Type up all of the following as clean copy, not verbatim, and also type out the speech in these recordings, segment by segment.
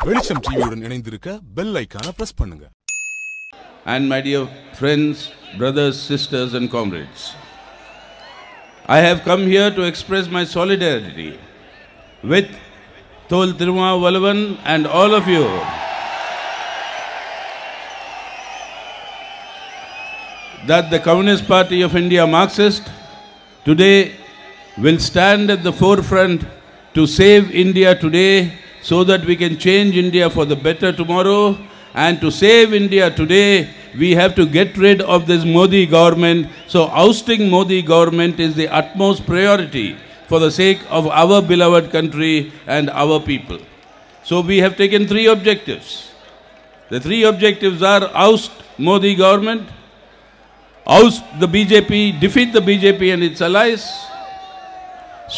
வெளிச்சம் டிவியுடன் இணைந்திருக்க பெல் ஐகானை பிரஸ் பண்ணுங்க. And my dear friends, brothers, sisters and comrades, I have come here to express my solidarity with Thol Tirumavalavan and all of you. That the Communist Party of India, Marxist, today will stand at the forefront to save India today so that we can change India for the better tomorrow. And to save India today, we have to get rid of this Modi government. So ousting Modi government is the utmost priority for the sake of our beloved country and our people. So we have taken 3 objectives. The 3 objectives are oust Modi government, oust the BJP, defeat the BJP and its allies,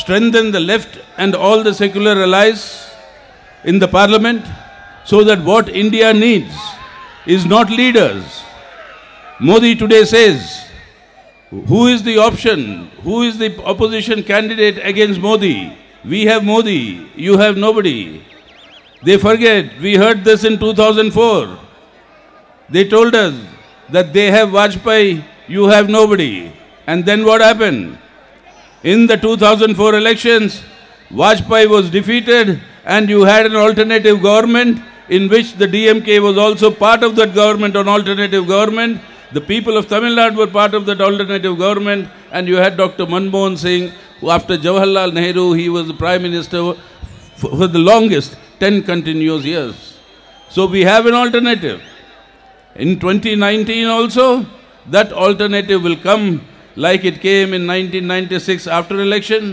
strengthen the left and all the secular allies in the parliament, so that what India needs is not leaders. Modi today says, who is the option? Who is the opposition candidate against Modi? We have Modi, you have nobody. They forget, we heard this in 2004. They told us that they have Vajpayee, you have nobody. And then what happened? In the 2004 elections, Vajpayee was defeated and you had an alternative government in which the DMK was also part of that government, an alternative government. The people of Tamil Nadu were part of that alternative government, and you had Dr. Manmohan Singh, who after Jawaharlal Nehru, he was the Prime Minister for the longest, 10 continuous years. So we have an alternative. In 2019 also, that alternative will come like it came in 1996 after election,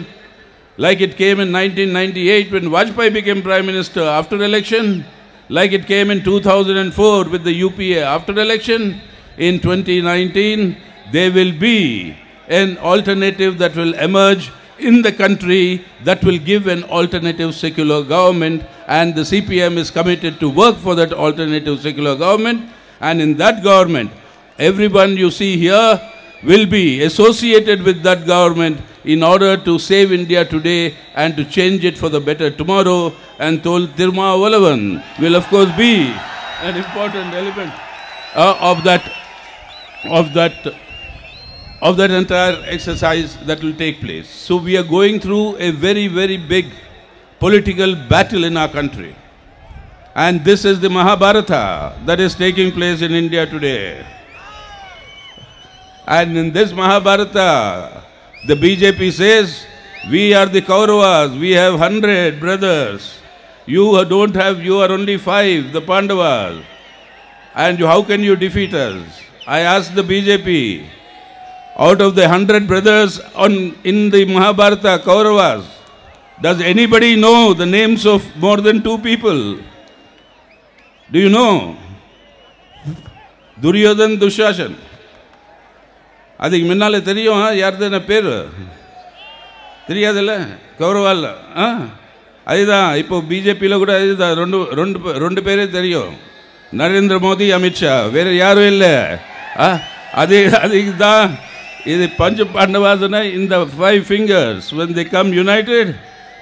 like it came in 1998 when Vajpayee became Prime Minister after election, like it came in 2004 with the UPA after election. In 2019, there will be an alternative that will emerge in the country that will give an alternative secular government, and the CPM is committed to work for that alternative secular government. And in that government, everyone you see here will be associated with that government in order to save India today and to change it for the better tomorrow. And Thol Tirumavalavan will of course be an important element of that entire exercise that will take place. So we are going through a very, very big political battle in our country. And this is the Mahabharata that is taking place in India today. And in this Mahabharata, the BJP says, we are the Kauravas, we have 100 brothers. You don't have, you are only 5, the Pandavas. And how can you defeat us? I asked the BJP, out of the 100 brothers in the Mahabharata, Kauravas, does anybody know the names of more than 2 people? Do you know? Duryodhan, Dushashan. அதுக்கு முன்னாலே தெரியும் யார்தான பேர் தெரியாதுல்ல கௌரவால் அதுதான் இப்போ பிஜேபியில் கூட அதுதான் ரெண்டு பேரே தெரியும் நரேந்திர மோடி அமித்ஷா வேறு யாரும் இல்லை அதுக்கு தான் இது பஞ்ச பாண்டவாசனை இந்த 5 fingers when they come united,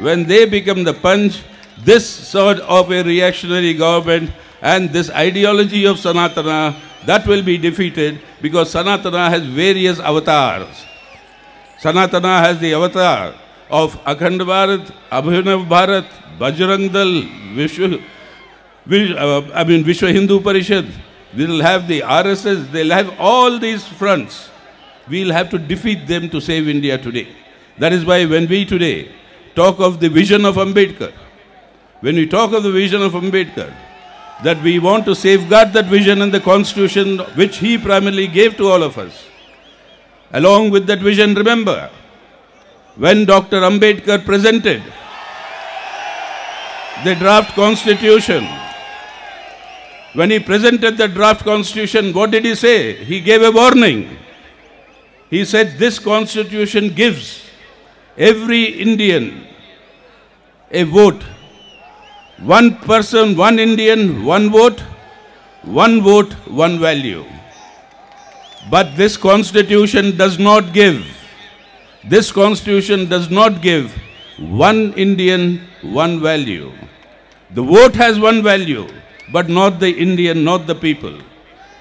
when they become the punch, this sort of a reactionary government and this ideology of Sanatana, that will be defeated, because Sanatana has various avatars. Sanatana has the avatar of Akhand Bharat, Abhinav Bharat, Bajrang Dal, Vishwa Hindu Parishad. We will have the RSS, they will have all these fronts. We will have to defeat them to save India today. That is why when we today talk of the vision of Ambedkar, when we talk of the vision of Ambedkar, that we want to safeguard that vision and the constitution which he primarily gave to all of us. Along with that vision, remember, when Dr. Ambedkar presented the draft constitution, when he presented the draft constitution, what did he say? He gave a warning. He said, this constitution gives every Indian a vote. 1 person, 1 Indian, 1 vote, 1 vote, 1 value. But this constitution does not give This constitution does not give one Indian, one value. The vote has one value, but not the Indian, not the people.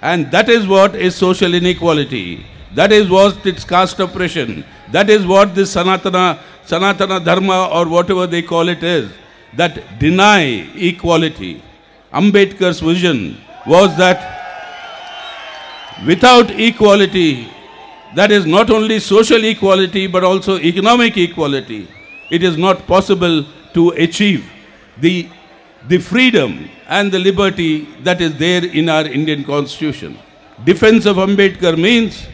And that is what is social inequality. That is what it's caste oppression. That is what this Sanatana Dharma or whatever they call it is, that deny equality. Ambedkar's vision was that without equality, that is not only social equality but also economic equality, it is not possible to achieve the freedom and the liberty that is there in our Indian Constitution. Defense of Ambedkar means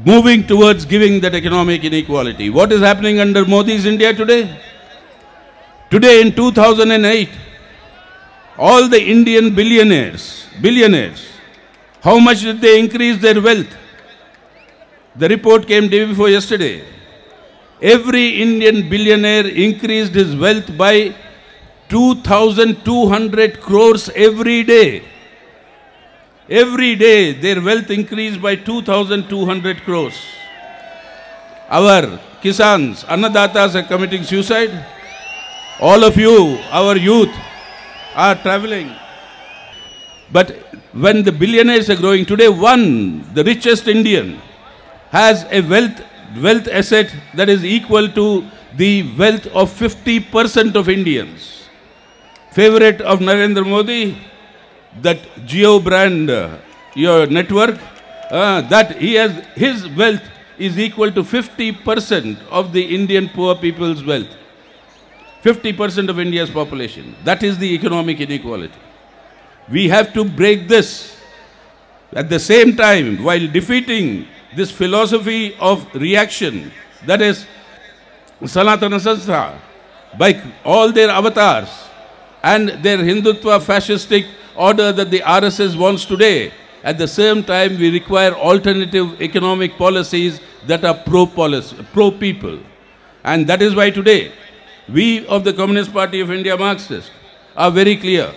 moving towards giving that economic inequality. What is happening under Modi's India today? Today in 2008, all the Indian billionaires, how much did they increase their wealth? The report came day before yesterday. Every Indian billionaire increased his wealth by 2,200 crores every day. Every day their wealth increased by 2,200 crores. Our Kisans, Annadatas are committing suicide. All of you, our youth, are traveling. But when the billionaires are growing, today the richest Indian, has a wealth asset that is equal to the wealth of 50% of Indians. Favorite of Narendra Modi, that Jio brand, your network, that he has, his wealth is equal to 50% of the Indian poor people's wealth. 50% of India's population. That is the economic inequality. We have to break this. At the same time, while defeating this philosophy of reaction, that is Sanatana Sanstha, by all their avatars and their Hindutva fascistic order that the RSS wants today, at the same time we require alternative economic policies that are pro-people. And that is why today, we of the Communist Party of India Marxist are very clear.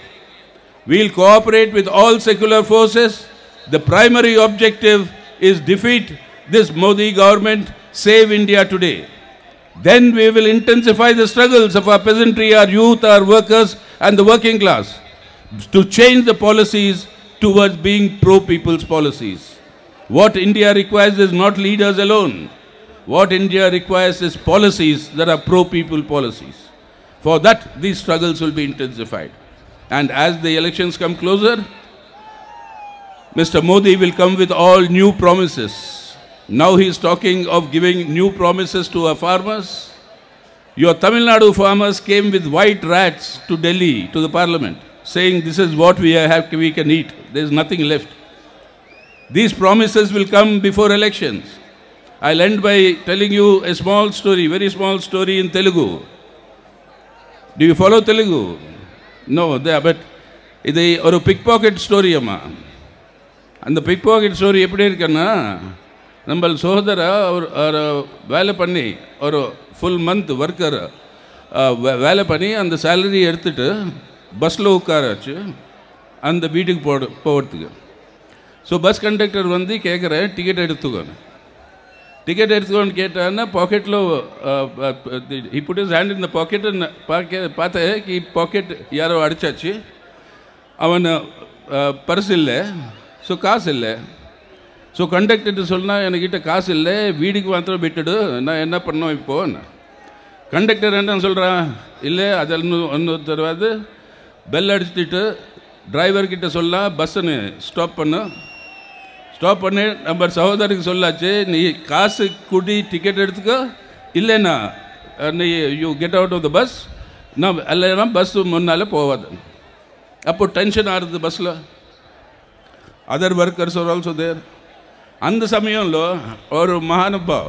We will cooperate with all secular forces. The primary objective is defeat this Modi government, save India today. Then we will intensify the struggles of our peasantry, our youth, our workers and the working class to change the policies towards being pro-people's policies. What India requires is not leaders alone. What India requires is policies that are pro-people policies. For that, these struggles will be intensified. And as the elections come closer, Mr. Modi will come with all new promises. Now he is talking of giving new promises to our farmers. Your Tamil Nadu farmers came with white rats to Delhi, to the parliament, saying this is what we can eat. There is nothing left. These promises will come before elections. I'll end by telling you a small story, very small story in Telugu. Do you follow Telugu? No, but இது ஒரு pickpocket story அம்மா. அந்த pickpocket story எப்படி இருக்குன்னா, நம்ம சோதர ஒரு வேலை பண்ணி ஒரு ஃபுல் மந்த் ஒர்க்கர் வேலை பண்ணி அந்த சேலரி எடுத்துட்டு பஸ்ஸில் உட்காராச்சு அந்த வீட்டுக்கு போகிறதுக்கு. ஸோ பஸ் கண்டக்டர் வந்து கேட்குறேன், டிக்கெட் எடுத்துக்கோன்னு. டிக்கெட் எடுத்துக்கோன்னு கேட்டான்னா பாக்கெட்டில் he put his hand in the pocket and பார்த்தேன் கி பாக்கெட் யாரோ அடிச்சாச்சு. அவன் பர்ஸ் இல்லை, ஸோ காசு இல்லை. ஸோ கண்டக்டர்கிட்ட சொன்னால் என்கிட்ட காசு இல்லை, வீட்டுக்கு மாத்திரம் விட்டுடு, நான் என்ன பண்ணோம் இப்போன்னு. கண்டக்டர் என்ன சொல்கிறான், இல்லை அதெல்லாம் ஒன்றும் தருவாது, பெல் அடிச்சுட்டு டிரைவர்கிட்ட சொல்லலாம் பஸ்ஸுன்னு ஸ்டாப் பண்ணு நம்ம சகோதரிக்கு சொல்லாச்சு, நீ காசு கூட்டி டிக்கெட் எடுத்துக்கோ, இல்லைண்ணா நீ you get out of the bus, நான் இல்லைன்னா பஸ்ஸு முன்னால் போவாது. அப்போ டென்ஷன் ஆகுது பஸ்ஸில். Other workers are also there. அந்த சமయంలో ஒரு மகானுபாவ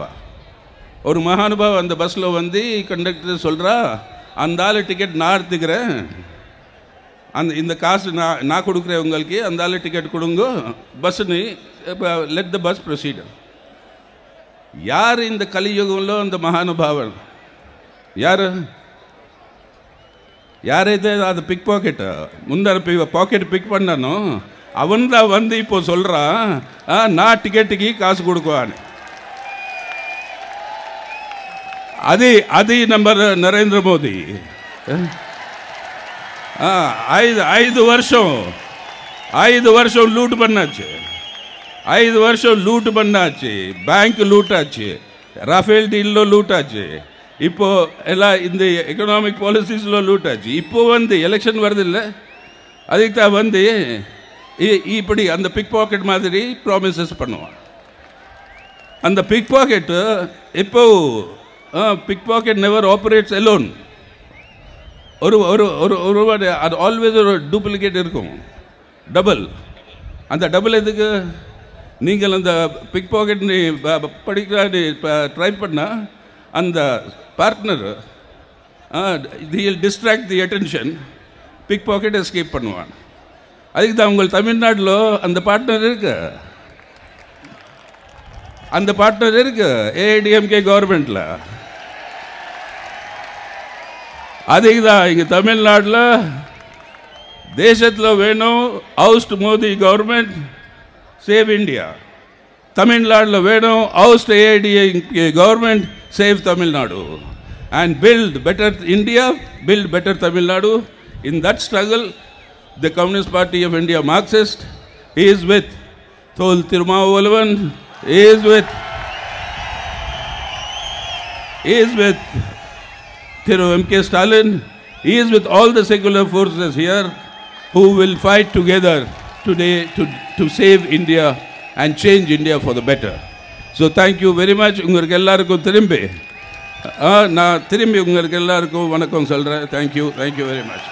அந்த பஸ்ஸில் வந்து கண்டக்டர் சொல்கிறா, அந்த ஆள் டிக்கெட் நான் எடுத்துக்கிறேன், இந்த காசு நான் கொடுக்குறேன் உங்களுக்கு, அந்த ஆள் டிக்கெட் கொடுங்க பஸ்ஸுன்னு, லெட் த பஸ் ப்ரொசீட். யார் இந்த కలియుగంలో அந்த மகானுபாவன் யாரைతే அது big packet Mandara packet big பண்ணானோ அவன் தான் வந்து இப்போ சொல்கிறான், நான் டிக்கெட்டுக்கு காசு கொடுக்குவான்னு. அது நம்ம நரேந்திர மோடி. ஐந்து வருஷம் லூட் பண்ணாச்சு. 5 வருஷம் லூட் பண்ணாச்சு. பேங்க் லூட் ஆச்சு, ரஃபேல் டீல்ல லூட் ஆச்சு, இப்போ எல்லாம் இந்த எக்கனாமிக் பாலிசிஸில் லூட் ஆச்சு. இப்போ வந்து எலெக்ஷன் வருது இல்லை, அதுக்கு தான் வந்து இப்படி அந்த பிக் பாக்கெட் மாதிரி ப்ராமிசஸ் பண்ணுவான். அந்த பிக் பாக்கெட்டு இப்போ pickpocket never operates alone. ஒரு ஒரு ஒரு ஒரு அது ஆல்வேஸ் ஒரு டூப்ளிகேட் இருக்கும், டபுள். அந்த டபுள் எதுக்கு? நீங்கள் அந்த பிக் பாக்கெட் படிக்க ட்ரை பண்ணால் அந்த partner distract the attention, pickpocket escape பண்ணுவான். அதுக்கு தான் உங்கள் தமிழ்நாட்டில் அந்த பார்ட்னர் இருக்கு, அந்த பார்ட்னர் இருக்கு ஏஐடிஎம்கே கவர்மெண்ட்டில். அதுக்கு தான் இங்கே தமிழ்நாட்டில் தேசத்தில் வேணும் ousted Modi government, save India. தமிழ்நாட்டில் வேணும் ousted AIADMK government, save Tamil Nadu. And build better India, build better Tamil Nadu. In that struggle, the Communist Party of India Marxist is with Thol Tirumavalavan, is with Thiru M.K. Stalin, is with all the secular forces here who will fight together today to save India and change India for the better. So thank you very much. உங்களுக்கு எல்லாருக்கும் திரும்பி நான் உங்களுக்கு எல்லாருக்கும் வணக்கம் சொல்கிறேன். Thank you very much.